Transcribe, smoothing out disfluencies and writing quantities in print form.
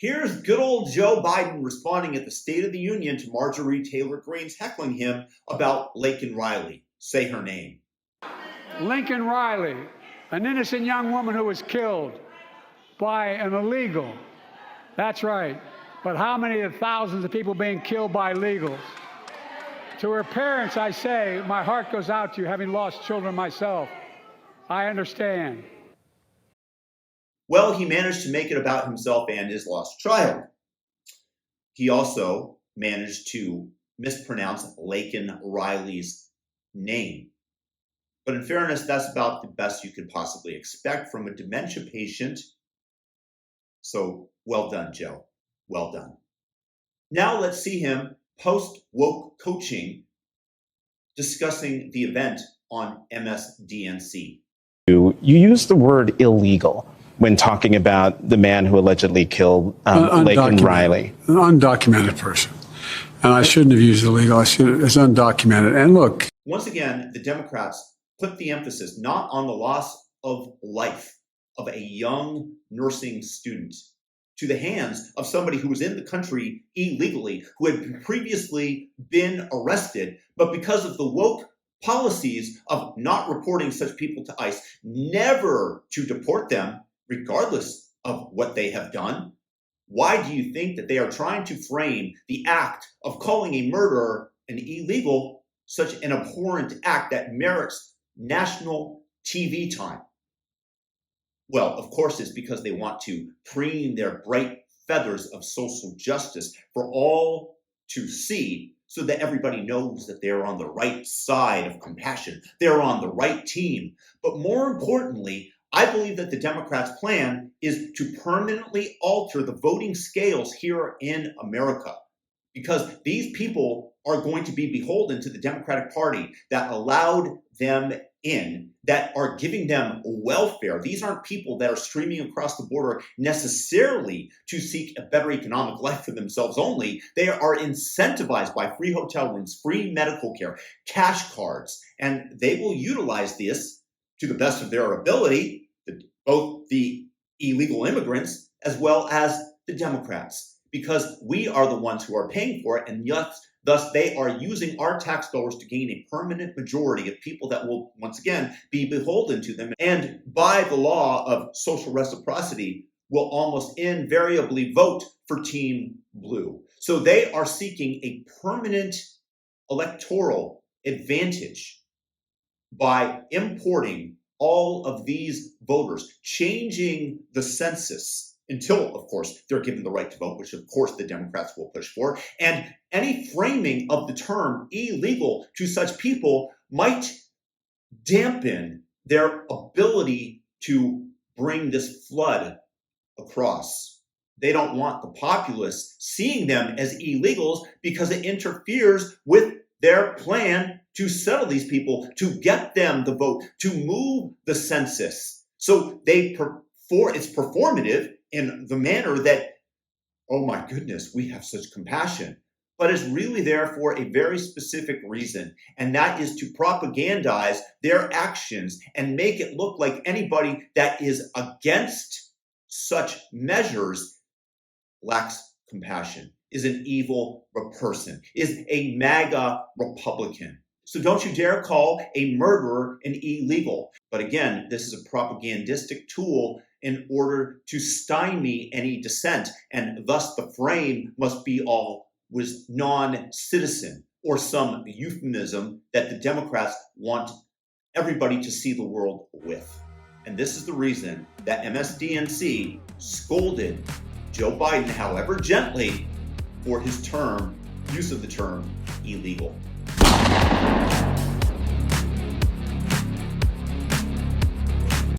Here's good old Joe Biden responding at the State of the Union to Marjorie Taylor Greene's heckling him about Laken Riley. Say her name. Laken Riley, an innocent young woman who was killed by an illegal. That's right. But how many of the thousands of people being killed by illegals? To her parents, I say, my heart goes out to you, having lost children myself. I understand. Well, he managed to make it about himself and his lost child. He also managed to mispronounce Laken Riley's name. But in fairness, that's about the best you could possibly expect from a dementia patient. So well done, Joe. Well done. Now let's see him post-woke coaching discussing the event on MSNBC. You use the word illegal when talking about the man who allegedly killed Laken Riley. An undocumented person. And I shouldn't have used illegal. I should have, it's undocumented. And look. Once again, the Democrats put the emphasis not on the loss of life of a young nursing student to the hands of somebody who was in the country illegally, who had previously been arrested, but because of the woke policies of not reporting such people to ICE, never to deport them, regardless of what they have done. Why do you think that they are trying to frame the act of calling a murderer an illegal such an abhorrent act that merits national TV time? Well, of course, it's because they want to preen their bright feathers of social justice for all to see, so that everybody knows that they're on the right side of compassion. They're on the right team. But more importantly, I believe that the Democrats' plan is to permanently alter the voting scales here in America, because these people are going to be beholden to the Democratic Party that allowed them in, that are giving them welfare. These aren't people that are streaming across the border necessarily to seek a better economic life for themselves only. They are incentivized by free hotel rooms, free medical care, cash cards, and they will utilize this to the best of their ability, both the illegal immigrants as well as the Democrats, because we are the ones who are paying for it, and thus they are using our tax dollars to gain a permanent majority of people that will, once again, be beholden to them. And by the law of social reciprocity, will almost invariably vote for Team Blue. So they are seeking a permanent electoral advantage by importing all of these voters, changing the census until, of course, they're given the right to vote, which, of course, the Democrats will push for. And any framing of the term illegal to such people might dampen their ability to bring this flood across. They don't want the populace seeing them as illegals because it interferes with their plan to settle these people, to get them the vote, to move the census. So it's performative in the manner that, oh my goodness, we have such compassion, but it's really there for a very specific reason, and that is to propagandize their actions and make it look like anybody that is against such measures lacks compassion, is an evil person, is a MAGA Republican. So don't you dare call a murderer an illegal. But again, this is a propagandistic tool in order to stymie any dissent, and thus the frame must be all was non-citizen, or some euphemism that the Democrats want everybody to see the world with. And this is the reason that MSNBC scolded Joe Biden, however gently, for his use of the term illegal.